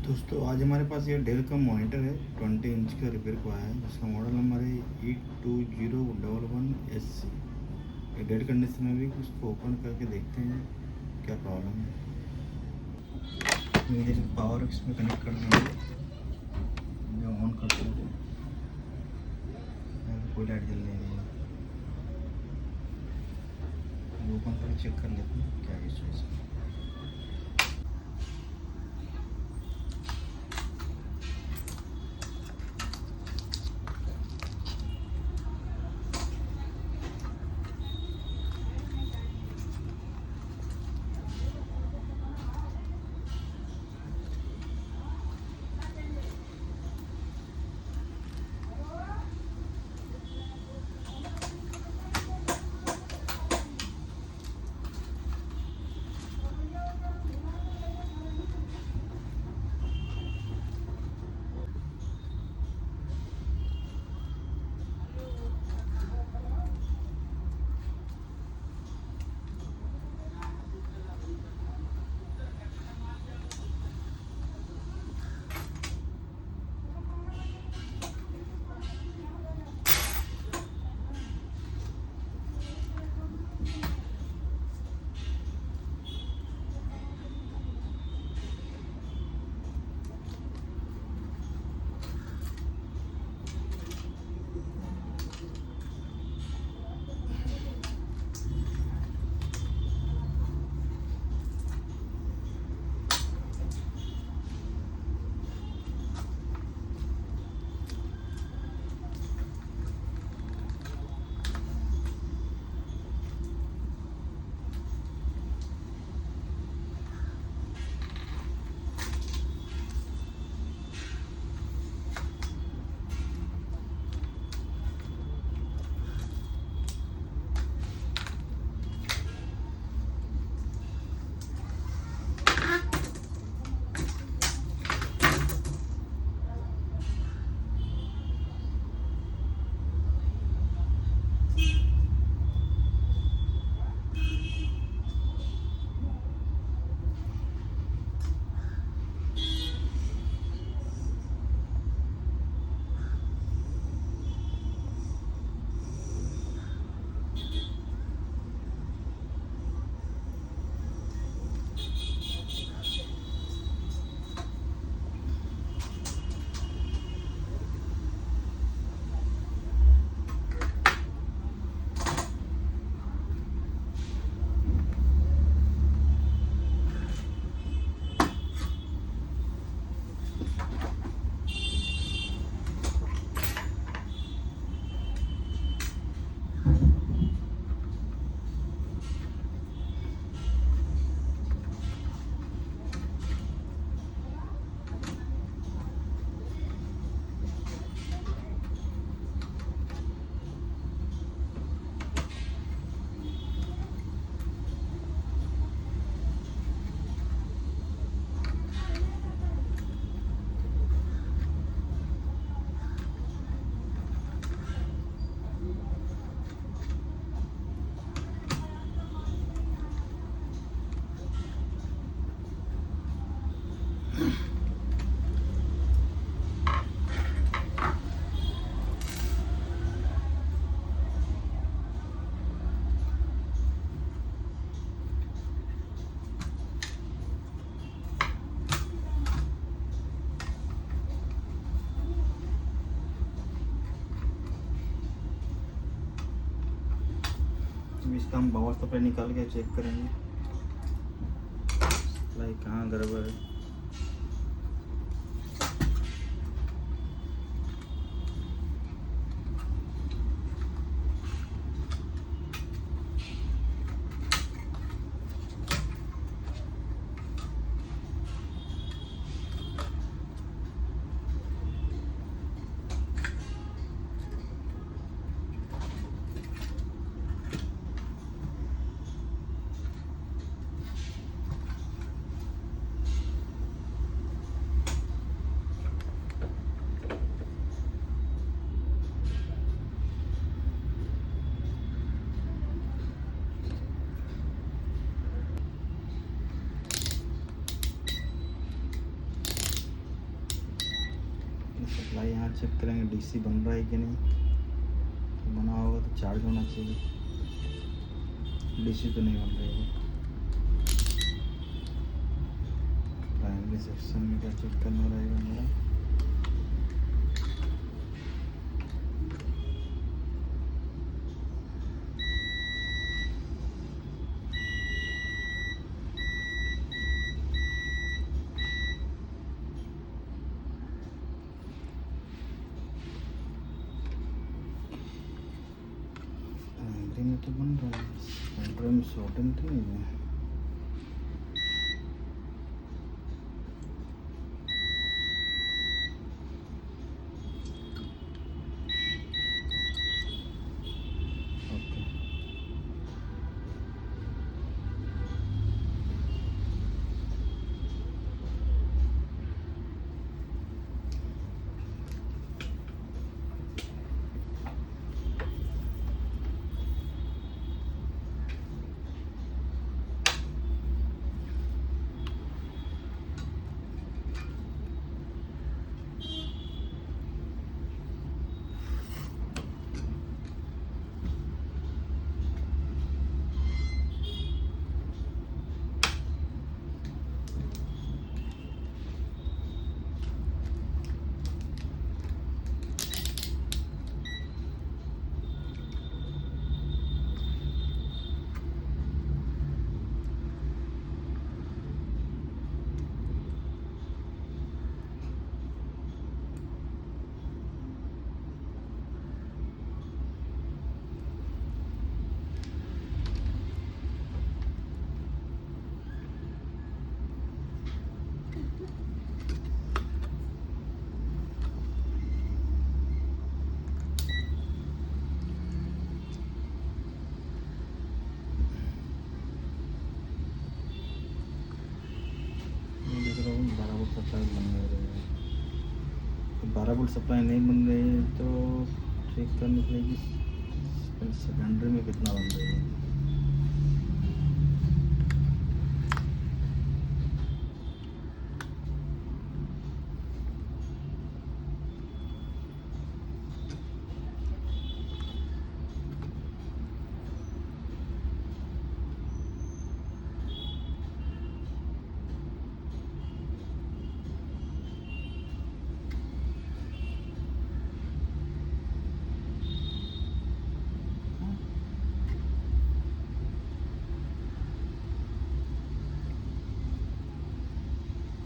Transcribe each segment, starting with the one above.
दोस्तों आज हमारे पास ये डेल का मॉनिटर है 20 इंच का रिपेयर को आया है जिसका मॉडल नंबर है E2011SC। ये डेड कंडीशन में भी उसको ओपन करके देखते हैं क्या प्रॉब्लम है। धीरे धीरे पावर इसमें कनेक्ट कर देंगे जो ऑन करते हैं कोई लाइट जल नहीं रही है। ओपन करके चेक कर लेते हैं क्या इशू है इसमें। इसका हम पावर सप्लाई निकाल के चेक करेंगे सप्लाई कहाँ गड़बड़ है। सप्लाई यहाँ चेक करेंगे डीसी बन रहा है कि नहीं। तो बना होगा तो चार्ज होना चाहिए, डीसी तो नहीं बन रही है। प्राइमरी सेक्शन में क्या चेक करना रहेगा मेरा। प्राइमरी में तो बन रहा है, सेकेंडरी में शॉर्टिंग तो नहीं है। ओके, सप्लाई बन नहीं रही है। तो 12 वोल्ट सप्लाई नहीं बन रही है तो चेक करनी पड़ेगी सेकेंडरी में कितना बन रही है।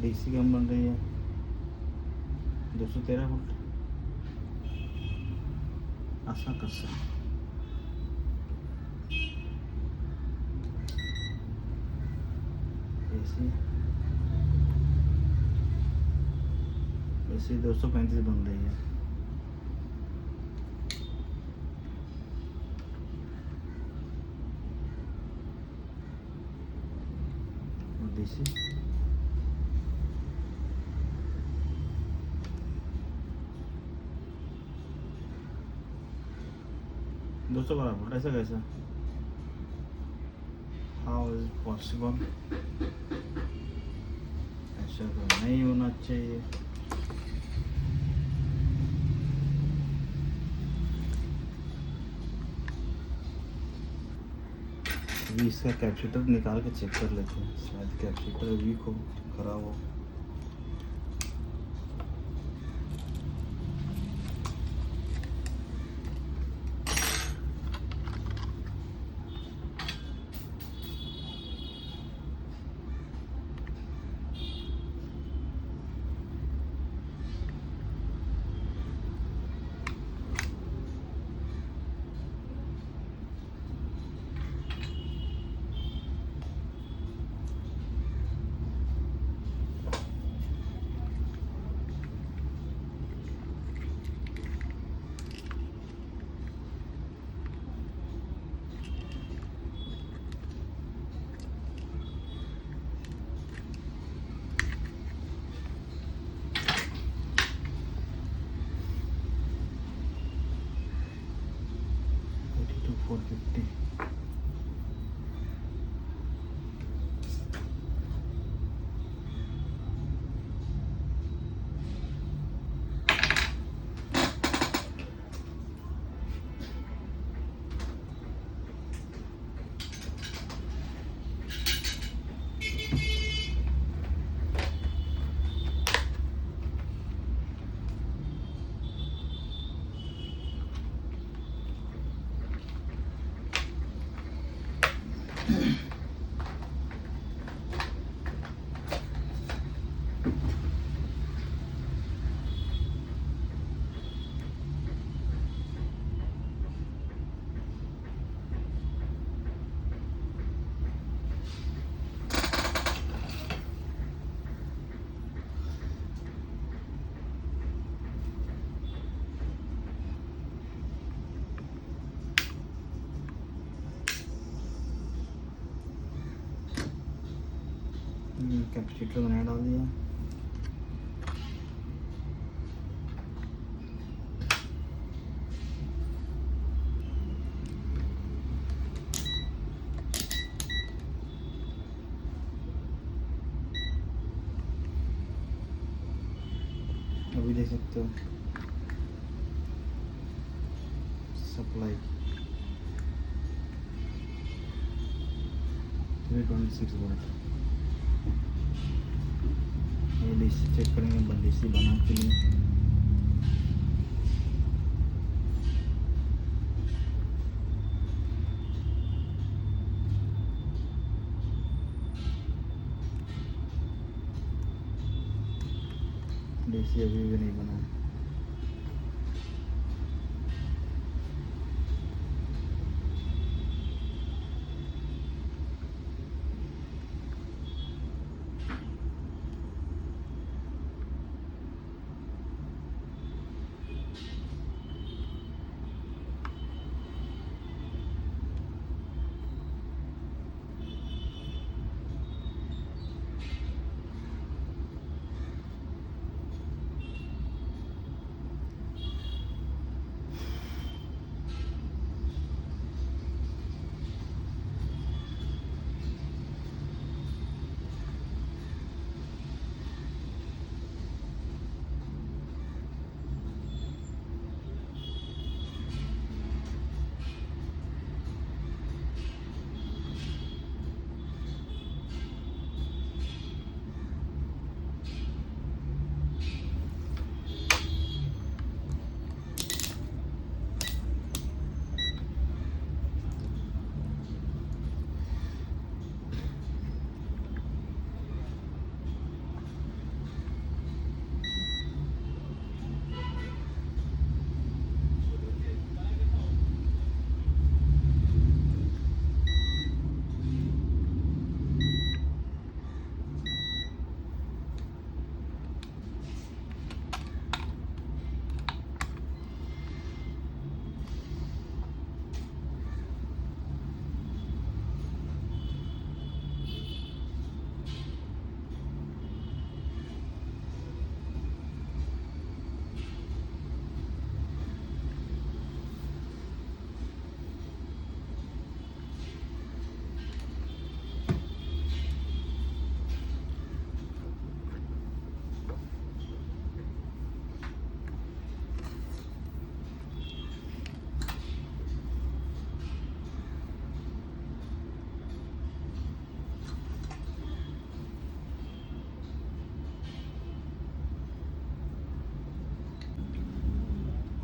डीसी कम बन रही है 213 वोल्ट। ऐसा कैसा एसी 235 बन रही है। और डीसी 212 वोल्ट। ऐसा कैसा, हाउ इज पॉसिबल? ऐसा तो नहीं होना चाहिए। अभी इसका कैपेसिटर निकाल के चेक कर लेते हैं, शायद कैपेसिटर वीक हो, खराब हो। कैपेसिटर में नया डाल दिया। अभी देख सकते हो सप्लाई 326 वोल्ट। डीसी चेक करेंगे, डीसी बना के लिए। डीसी अभी भी नहीं बना है।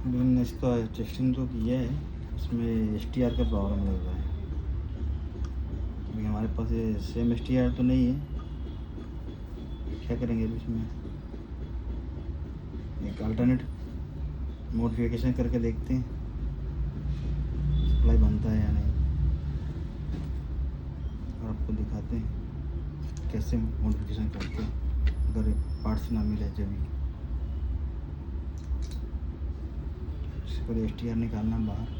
मैंने इसका टेस्टिंग तो किया है, इसमें STR का प्रॉब्लम लग रहा है। अभी हमारे पास ये सेम STR तो नहीं है, क्या करेंगे अभी इसमें एक अल्टरनेट मॉडिफिकेशन करके देखते हैं सप्लाई बनता है या नहीं, और आपको दिखाते हैं कैसे मॉडिफिकेशन करते हैं अगर पार्ट्स ना मिले जब। इसको STR निकालना बाहर।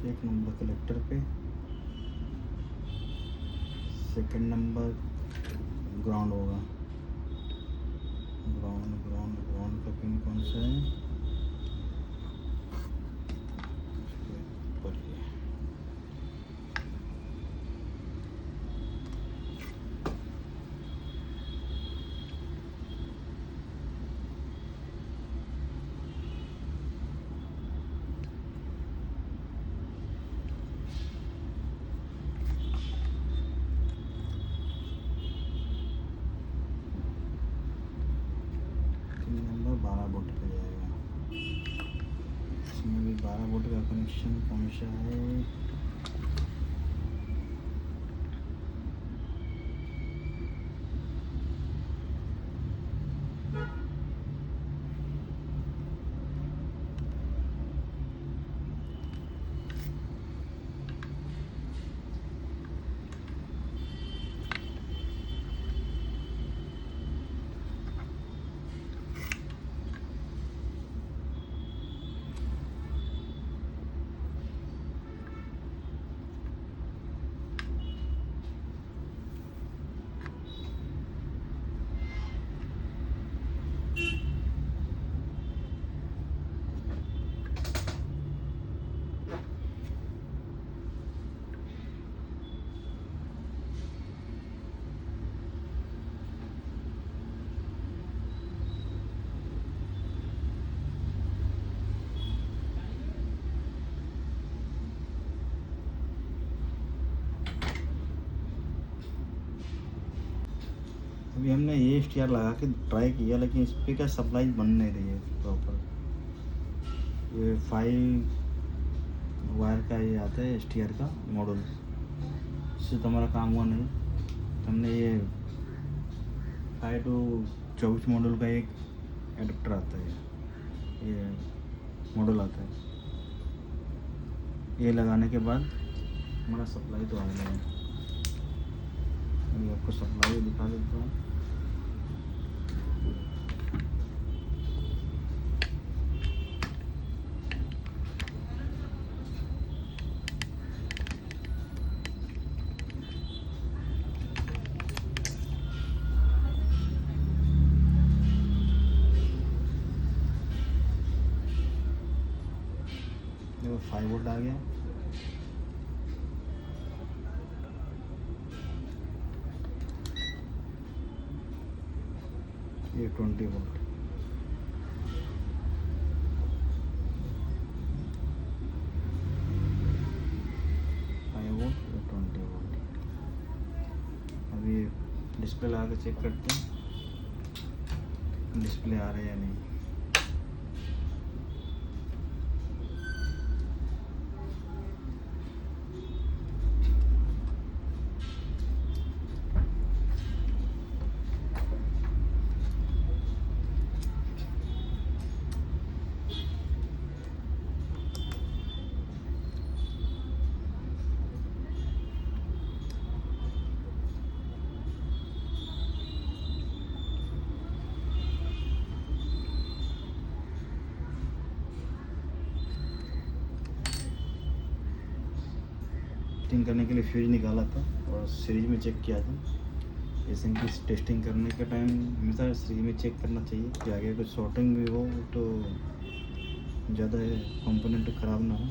एक नंबर कलेक्टर पे, सेकंड नंबर ग्राउंड होगा। ग्राउंड ग्राउंड ग्राउंड का पिन कौन सा है? ऊपर ये। पिन नंबर 12 वोल्ट पे जाएगा। इसमें भी 12 वोल्ट का कनेक्शन कौन सा है? अभी हमने ये STR लगा के ट्राई किया, लेकिन इस पर क्या सप्लाई बन नहीं रही है प्रॉपर। ये 5 वायर का ये आता है STR का मॉडल, इससे तो हमारा काम हुआ नहीं। तो हमने ये 5 to 24 मॉडल का एक एडाप्टर आता है, ये मॉडल आता है। ये लगाने के बाद हमारा सप्लाई तो आ गया है। अभी आपको सप्लाई दिखा देता हूँ। देखो 5 वोल्ट आ गया। ये 20 वोल्ट। 5 वोल्ट, ये 20 वोल्ट। अभी डिस्प्ले लगा के चेक करते हैं डिस्प्ले आ रहा है या नहीं। टेस्टिंग करने के लिए फ्यूज निकाला था और सीरीज में चेक किया था। ऐसे की टेस्टिंग करने के टाइम हमेशा सीरीज में चेक करना चाहिए कि आगे कुछ शॉर्टिंग भी हो तो ज़्यादा कंपोनेंट ख़राब ना हो।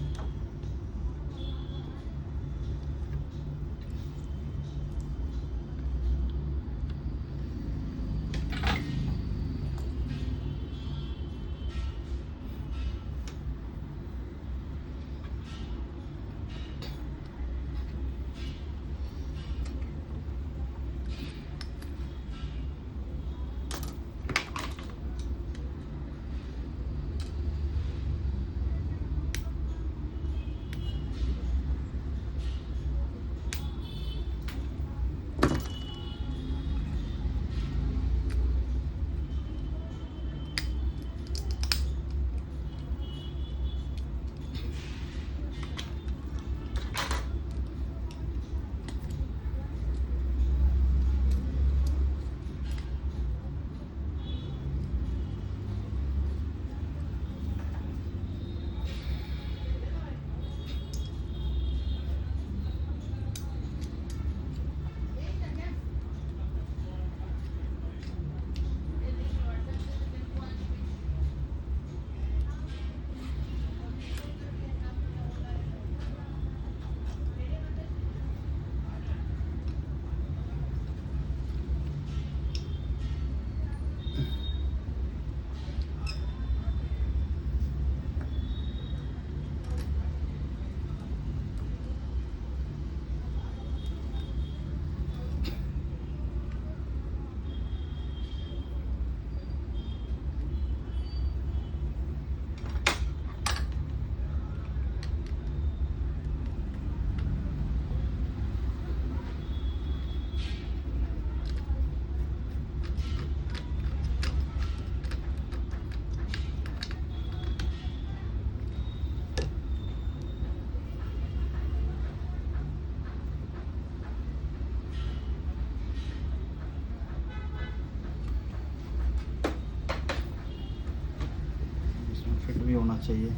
होना चाहिए।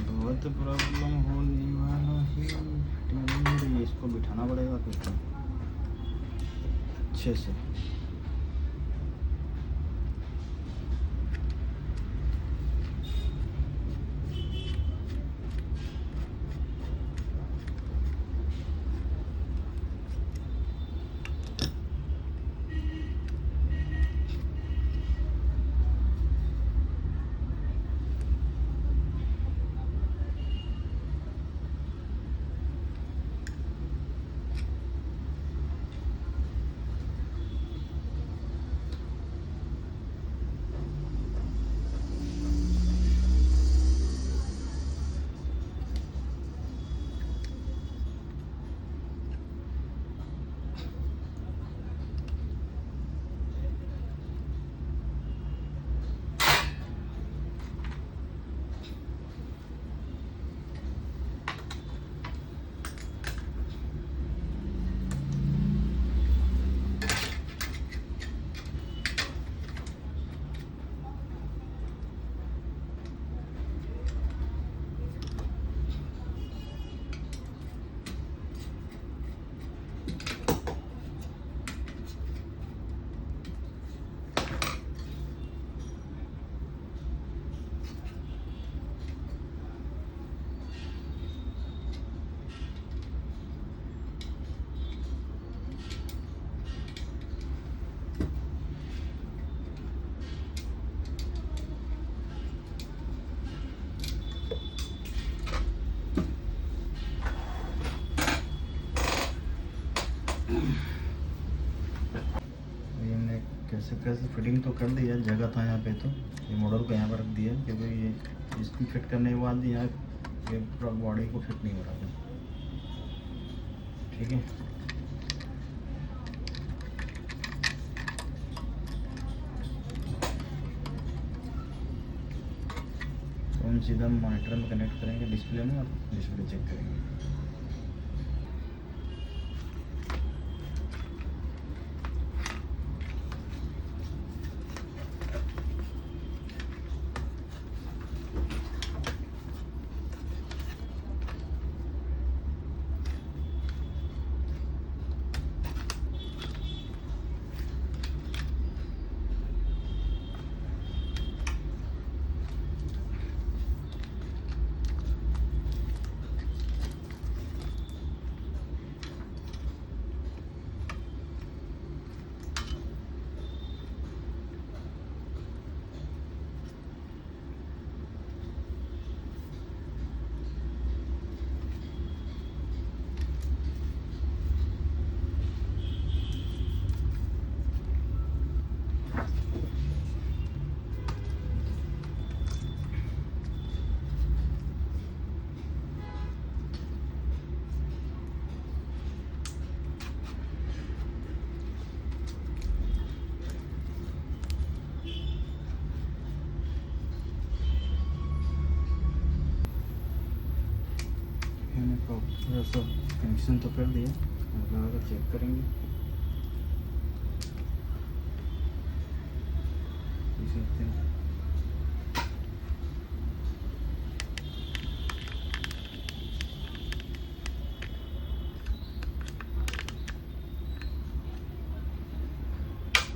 बहुत प्रॉब्लम होने वाला है, इसको बिठाना पड़ेगा कुछ अच्छे से। हमने कैसे कैसे फिटिंग तो कर दी है, जगह था यहाँ पे, तो ये मॉडल को यहाँ पर रख दिया क्योंकि ये इसको फिट करने के बाद यहाँ ये पूरा बॉडी को फिट नहीं हो रहा था। ठीक है, तो हम सीधा मॉनिटर में कनेक्ट करेंगे डिस्प्ले में और डिस्प्ले चेक करेंगे। मैंने प्रॉपर सब कनेक्शन तो कर दिया, लगा कर चेक करेंगे। देख सकते हैं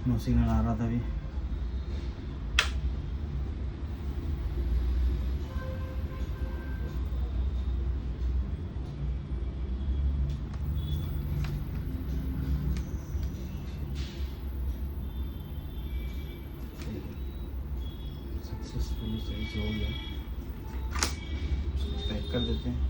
नो सिग्नल आ रहा था अभी। सक्सेसफुली सही से हो गया, पैक कर देते हैं।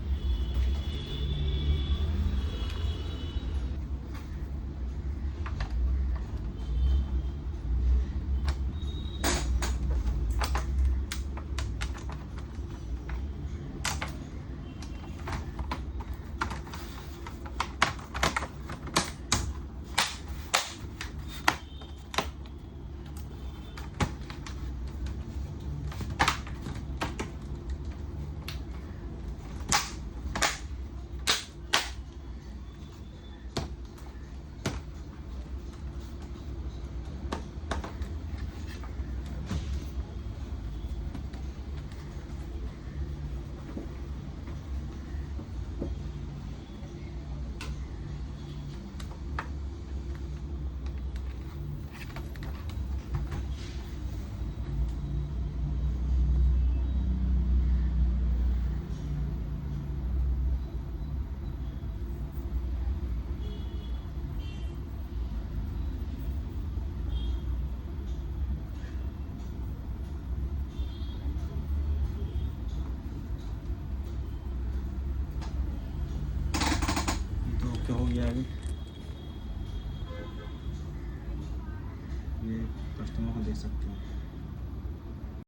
ये आगे ये कस्टमर को देख सकते हैं।